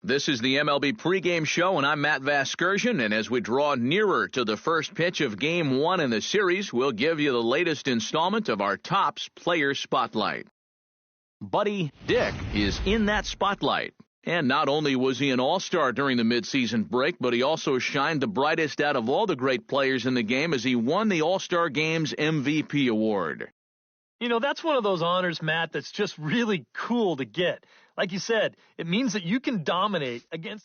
This is the MLB pregame show, and I'm Matt Vasgersian, and as we draw nearer to the first pitch of Game 1 in the series, we'll give you the latest installment of our Topps Player Spotlight. Buddy Dick is in that spotlight. And not only was he an all-star during the midseason break, but he also shined the brightest out of all the great players in the game as he won the All-Star Game's MVP award. You know, that's one of those honors, Matt, that's just really cool to get. Like you said, it means that you can dominate against...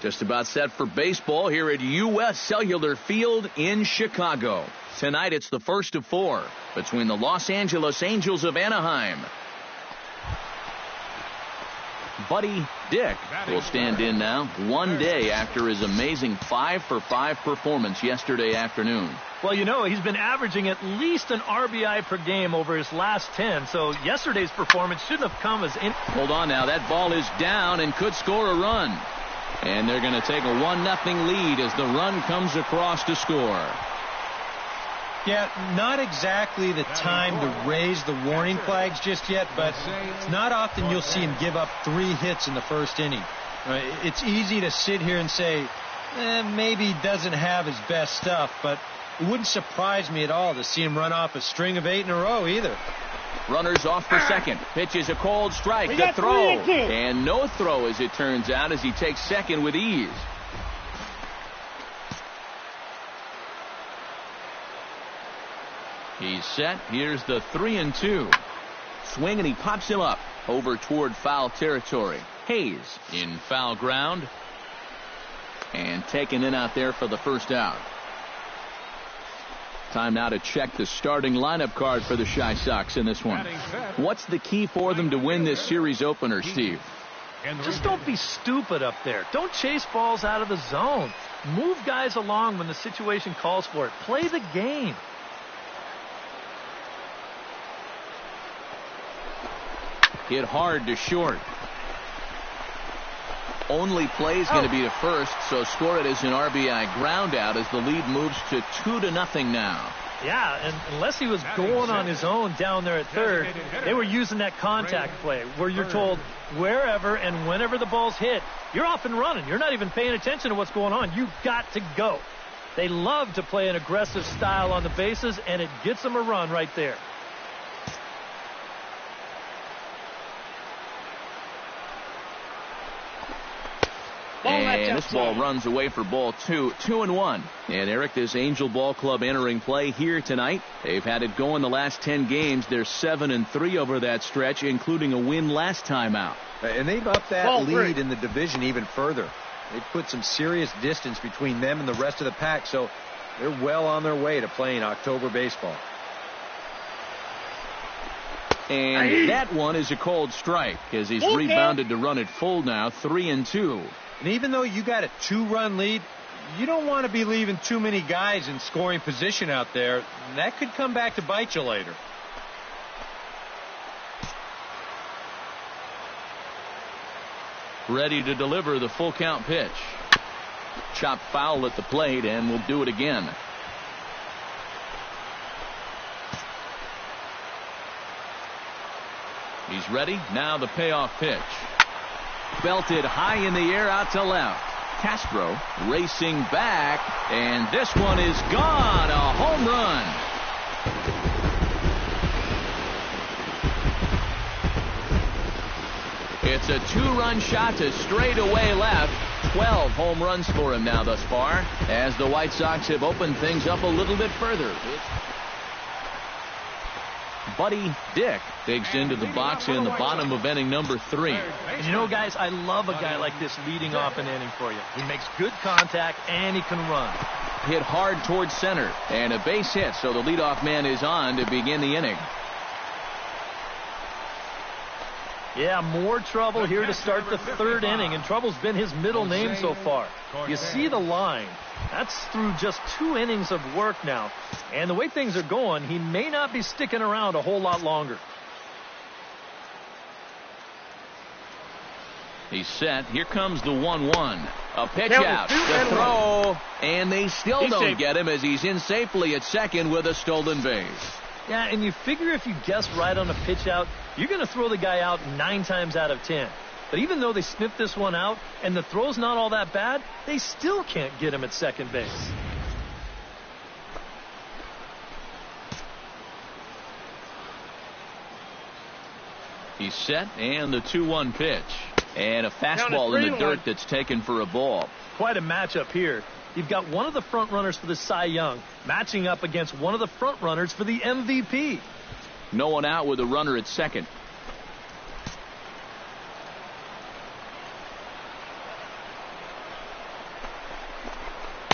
Just about set for baseball here at U.S. Cellular Field in Chicago. Tonight it's the first of 4 between the Los Angeles Angels of Anaheim. Buddy Dick will stand in now 1 day after his amazing 5-for-5 performance yesterday afternoon. Well, you know, he's been averaging at least an RBI per game over his last 10, so yesterday's performance shouldn't have come as... Hold on now, that ball is down and could score a run. And they're going to take a 1-0 lead as the run comes across to score. Yeah, not exactly the time to raise the warning flags just yet, but it's not often you'll see him give up 3 hits in the first inning. It's easy to sit here and say, maybe he doesn't have his best stuff, but it wouldn't surprise me at all to see him run off a string of 8 in a row either. Runners off for second. Pitch is a cold strike. The throw. And no throw, as it turns out, as he takes second with ease. He's set. Here's the 3-2. Swing, and he pops him up over toward foul territory. Hayes in foul ground. And taken in out there for the first out. Time now to check the starting lineup card for the Chi Sox in this one. What's the key for them to win this series opener, Steve? Just don't be stupid up there. Don't chase balls out of the zone. Move guys along when the situation calls for it. Play the game. Hit hard to short. Only play is going to be to first, so score it as an RBI ground out as the lead moves to 2-0 now. Yeah, and unless he was going on his own down there at third, they were using that contact play where you're told wherever and whenever the ball's hit, you're off and running. You're not even paying attention to what's going on. You've got to go. They love to play an aggressive style on the bases, and it gets them a run right there. And this ball runs away for ball 2. 2-1. And Eric, this Angel Ball Club entering play here tonight. They've had it going the last 10 games. They're 7-3 over that stretch, including a win last time out. And they've upped that lead in the division even further. They've put some serious distance between them and the rest of the pack, so they're well on their way to playing October baseball. And that one is a cold strike as he's rebounded to run it full now. 3-2. And even though you got a 2-run lead, you don't want to be leaving too many guys in scoring position out there. That could come back to bite you later. Ready to deliver the full count pitch. Chopped foul at the plate, and we'll do it again. He's ready. Now the payoff pitch. Belted high in the air out to left. Castro racing back, and this one is gone. A home run. It's a 2-run shot to straightaway left. 12 home runs for him now thus far, as the White Sox have opened things up a little bit further. Buddy Dick digs into the box in the bottom of inning number 3. And you know, guys, I love a guy like this leading off an inning for you. He makes good contact, and he can run. Hit hard towards center, and a base hit, so the leadoff man is on to begin the inning. Yeah, more trouble here to start the 3rd inning, and trouble's been his middle name so far. You see the line. That's through just 2 innings of work now. And the way things are going, he may not be sticking around a whole lot longer. He's set. Here comes the 1-1. A pitch out. The throw. And they still don't get him as he's in safely at second with a stolen base. Yeah, and you figure if you guess right on a pitch out, you're going to throw the guy out 9 times out of 10. But even though they sniffed this one out and the throw's not all that bad, they still can't get him at second base. He's set, and the 2-1 pitch. And a fastball in the dirt that's taken for a ball. Quite a matchup here. You've got one of the front runners for the Cy Young matching up against one of the front runners for the MVP. No one out with a runner at second.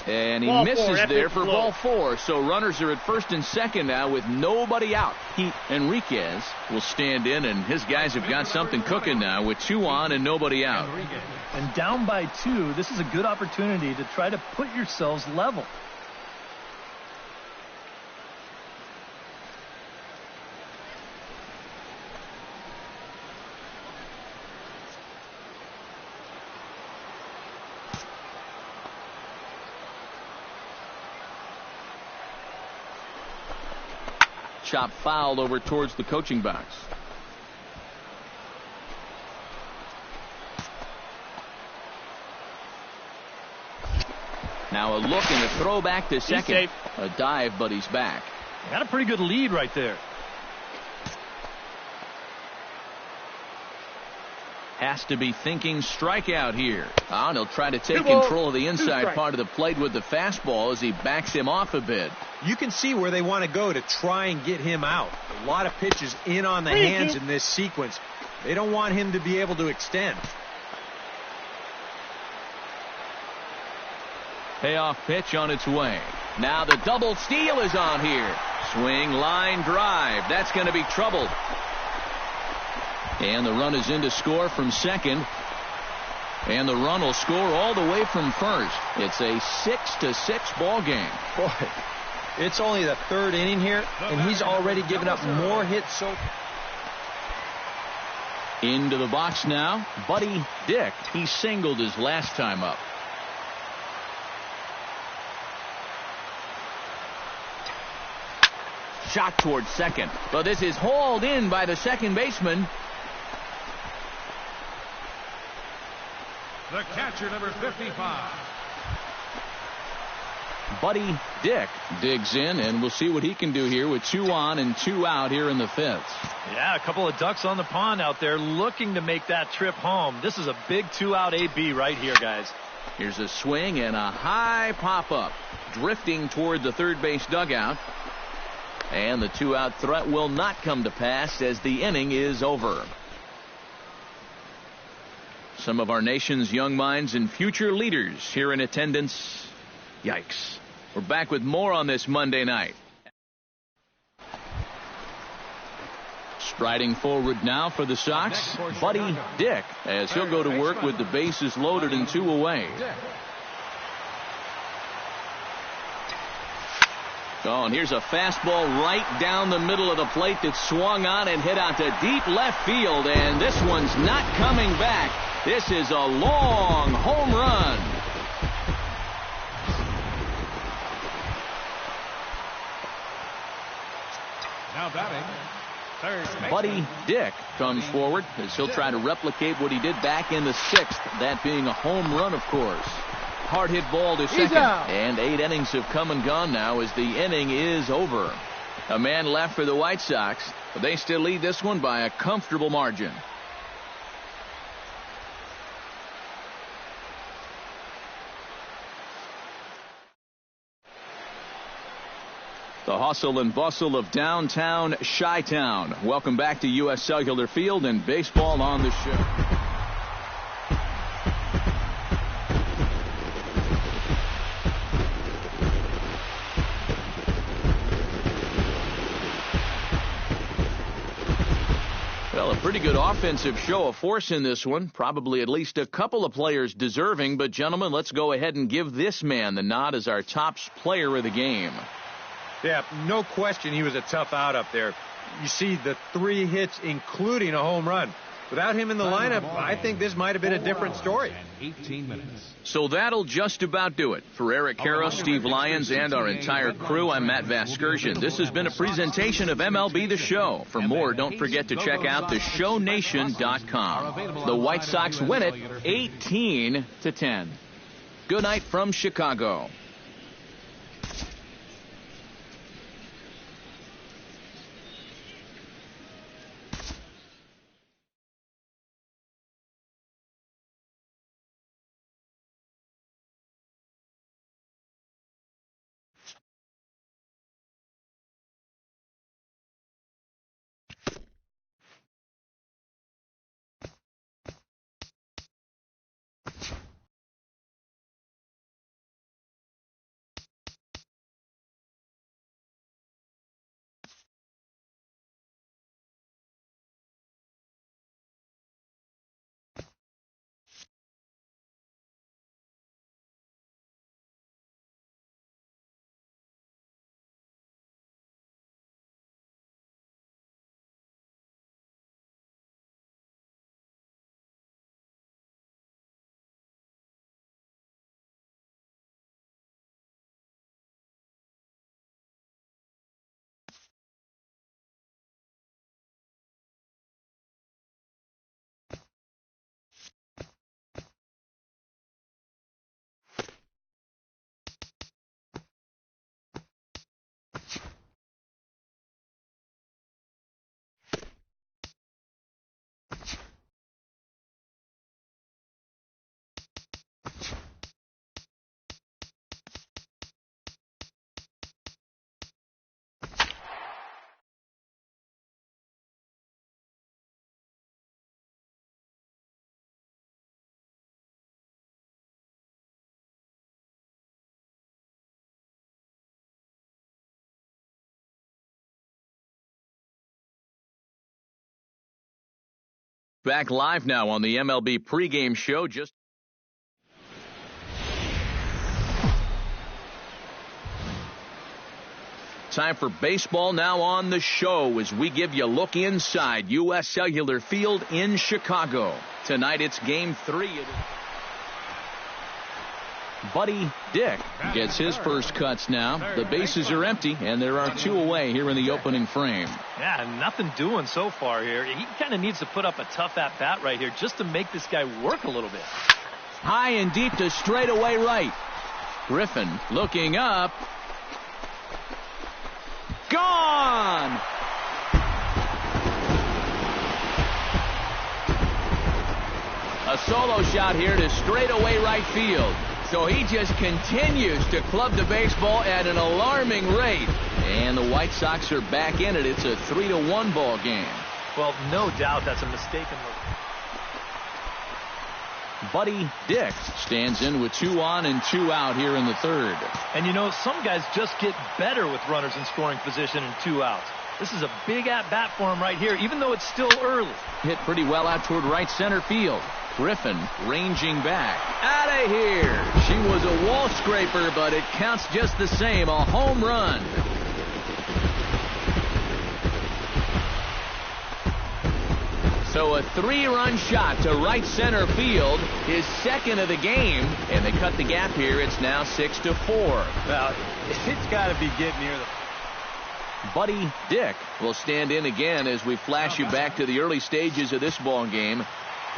And he misses there for ball 4. So runners are at first and second now with nobody out. Enriquez will stand in, and his guys have got something cooking now with 2 on and nobody out. And down by 2, this is a good opportunity to try to put yourselves level. Chop fouled over towards the coaching box. Now a look and a throw back to second. A dive, but he's back. Got a pretty good lead right there. Has to be thinking strikeout here. And he'll try to take control of the inside part of the plate with the fastball as he backs him off a bit. You can see where they want to go to try and get him out. A lot of pitches in on the hands in this sequence. They don't want him to be able to extend. Payoff pitch on its way. Now the double steal is on here. Swing, line, drive. That's going to be trouble. And the run is in to score from second. And the run will score all the way from first. It's a 6-6 ball game. Boy, it's only the 3rd inning here, and he's already given up more hits. Into the box now, Buddy Dick. He singled his last time up. Shot towards second. But this is hauled in by the second baseman. The catcher, number 55. Buddy Dick digs in, and we'll see what he can do here with 2 on and 2 out here in the 5th. Yeah, a couple of ducks on the pond out there looking to make that trip home. This is a big 2-out AB right here, guys. Here's a swing and a high pop-up. Drifting toward the third base dugout. And the 2-out threat will not come to pass as the inning is over. Some of our nation's young minds and future leaders here in attendance. Yikes. We're back with more on this Monday night. Striding forward now for the Sox, Buddy Dick, as he'll go to work with the bases loaded and 2 away. Oh, and here's a fastball right down the middle of the plate that swung on and hit out to deep left field, and this one's not coming back. This is a long home run. Now batting, third baseman. Buddy Dick comes forward as he'll try to replicate what he did back in the 6th, that being a home run, of course. Hard hit ball to second, and 8 innings have come and gone now as the inning is over. A man left for the White Sox, but they still lead this one by a comfortable margin. The hustle and bustle of downtown Chi-Town. Welcome back to U.S. Cellular Field and baseball on the show. Well, a pretty good offensive show of force in this one. Probably at least a couple of players deserving. But, gentlemen, let's go ahead and give this man the nod as our top player of the game. Yeah, no question he was a tough out up there. You see the 3 hits, including a home run. Without him in the lineup, I think this might have been a different story. 18 minutes. So that'll just about do it. For Eric Karros, Steve Lyons, and our entire crew, I'm Matt Vasgersian. This has been a presentation of MLB The Show. For more, don't forget to check out theshownation.com. The White Sox win it 18-10. Good night from Chicago. Back live now on the MLB pregame show. Time for baseball now on the show as we give you a look inside U.S. Cellular Field in Chicago. Tonight it's Game 3. Buddy Dick gets his first cuts now. The bases are empty, and there are two away here in the opening frame. Yeah, nothing doing so far here. He kind of needs to put up a tough at-bat right here just to make this guy work a little bit. High and deep to straightaway right. Griffin looking up. Gone! A solo shot here to straightaway right field. So he just continues to club the baseball at an alarming rate. And the White Sox are back in it. It's a 3-1 ball game. Well, no doubt that's a mistaken look. Buddy Dick stands in with 2 on and 2 out here in the third. And you know, some guys just get better with runners in scoring position and 2 outs. This is a big at-bat for him right here, even though it's still early. Hit pretty well out toward right center field. Griffin ranging back. Out of here. She was a wall scraper, but it counts just the same. A home run. So a 3-run shot to right center field, his second of the game, and they cut the gap here. It's now 6-4. Well, it's got to be getting near the... Buddy Dick will stand in again as we flash you back to the early stages of this ball game.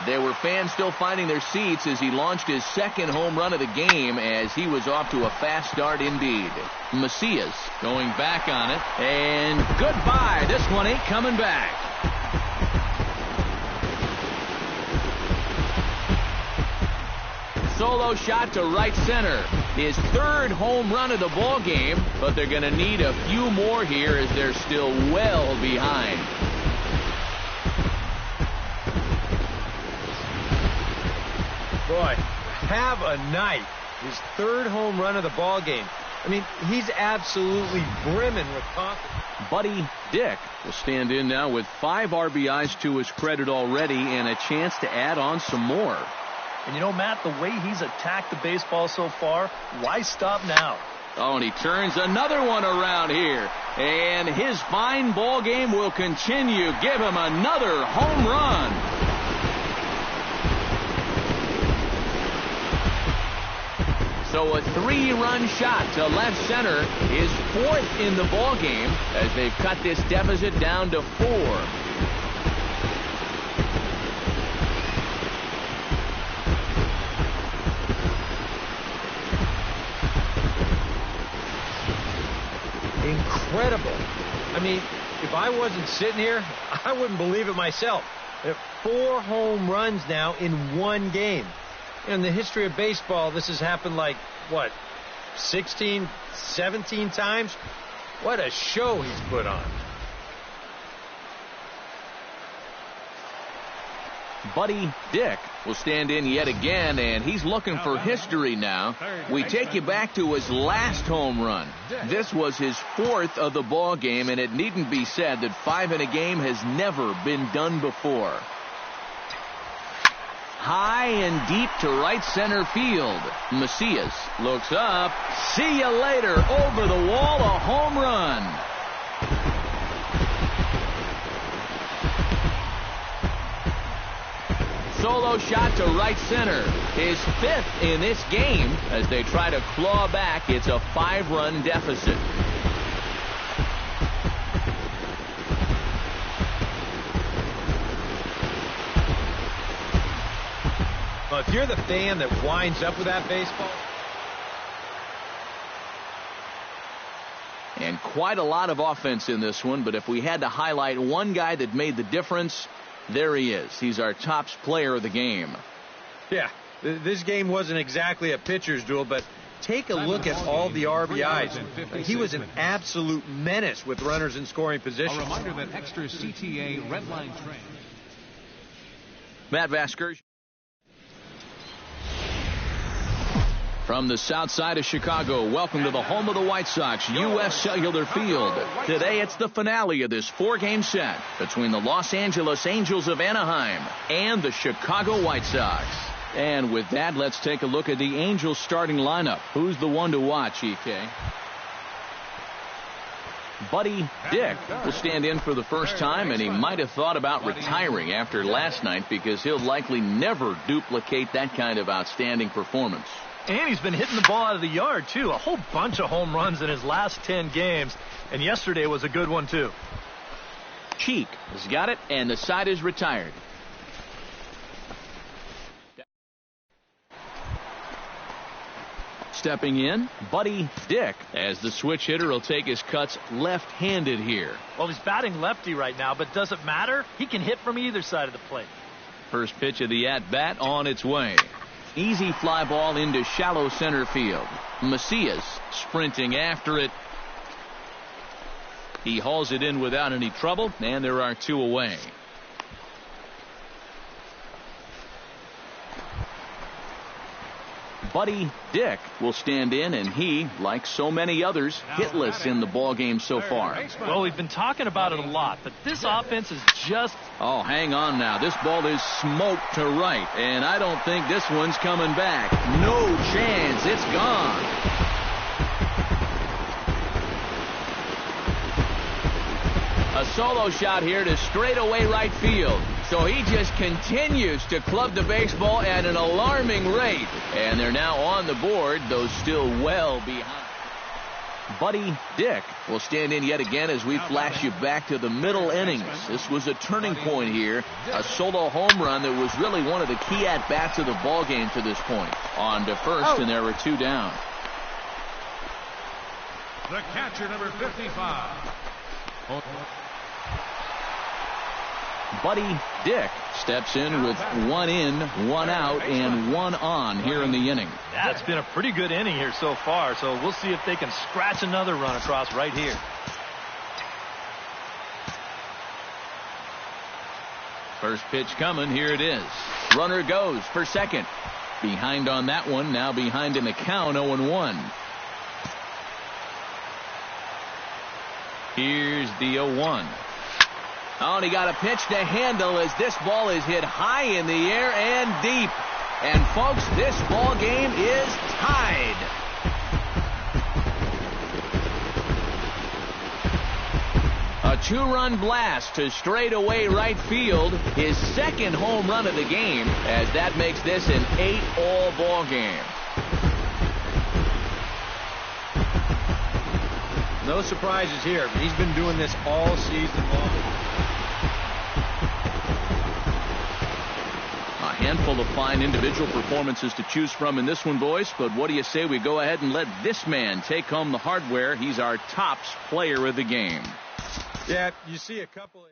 There were fans still finding their seats as he launched his second home run of the game as he was off to a fast start indeed. Macias going back on it, and goodbye. This one ain't coming back. Solo shot to right center. His third home run of the ball game, but they're going to need a few more here as they're still well behind. Boy, have a night. His third home run of the ball game. I mean, he's absolutely brimming with confidence. Buddy Dick will stand in now with 5 RBIs to his credit already and a chance to add on some more. And you know, Matt, the way he's attacked the baseball so far, why stop now? Oh, and he turns another one around here. And his fine ball game will continue. Give him another home run. So a 3-run shot to left center is 4th in the ball game as they've cut this deficit down to 4. Incredible. I mean, if I wasn't sitting here, I wouldn't believe it myself. 4 home runs now in one game. In the history of baseball, this has happened like, what, 16, 17 times? What a show he's put on. Buddy Dick will stand in yet again, and he's looking for history now. We take you back to his last home run. This was his 4th of the ball game, and it needn't be said that 5 in a game has never been done before. High and deep to right center field. Macias looks up. See you later. Over the wall, a home run. Solo shot to right center. His 5th in this game as they try to claw back. It's a 5-run deficit. Well, if you're the fan that winds up with that baseball. And quite a lot of offense in this one, but if we had to highlight one guy that made the difference, there he is. He's our top player of the game. Yeah, this game wasn't exactly a pitcher's duel, but take a look at all the RBIs. He was an absolute menace with runners in scoring position. A reminder that extra CTA red line train. Matt Vasquez. From the south side of Chicago, welcome to the home of the White Sox, U.S. Cellular Field. Today it's the finale of this 4-game set between the Los Angeles Angels of Anaheim and the Chicago White Sox. And with that, let's take a look at the Angels starting lineup. Who's the one to watch, EK? Buddy Dick will stand in for the first time, and he might have thought about retiring after last night because he'll likely never duplicate that kind of outstanding performance. And he's been hitting the ball out of the yard, too. A whole bunch of home runs in his last 10 games. And yesterday was a good one, too. Cheek has got it, and the side is retired. Stepping in, Buddy Dick, as the switch hitter will take his cuts left-handed here. Well, he's batting lefty right now, but does it matter? He can hit from either side of the plate. First pitch of the at-bat on its way. Easy fly ball into shallow center field. Macias sprinting after it. He hauls it in without any trouble, and there are 2 away. Buddy Dick will stand in, and he, like so many others, hitless in the ball game so far. Well, we've been talking about it a lot, but this offense is just... Oh, hang on now. This ball is smoked to right, and I don't think this one's coming back. No chance. It's gone. A solo shot here to straightaway right field. So he just continues to club the baseball at an alarming rate. And they're now on the board, though still well behind. Buddy Dick will stand in yet again as we flash you back to the middle innings. This was a turning point here. A solo home run that was really one of the key at-bats of the ball game to this point. On to first, and there were 2 down. The catcher, number 55. Buddy Dick steps in with 1 in, 1 out, and 1 on here in the inning. Yeah, it's been a pretty good inning here so far, so we'll see if they can scratch another run across right here. First pitch coming, here it is. Runner goes for second. Behind on that one, now behind in the count, 0-1. Here's the 0-1. Oh, and he got a pitch to handle as this ball is hit high in the air and deep. And, folks, this ball game is tied. A 2-run blast to straightaway right field. His second home run of the game, as that makes this an 8-all ball game. No surprises here. He's been doing this all season long. A handful of fine individual performances to choose from in this one, boys. But what do you say we go ahead and let this man take home the hardware? He's our tops player of the game. Yeah, you see a couple of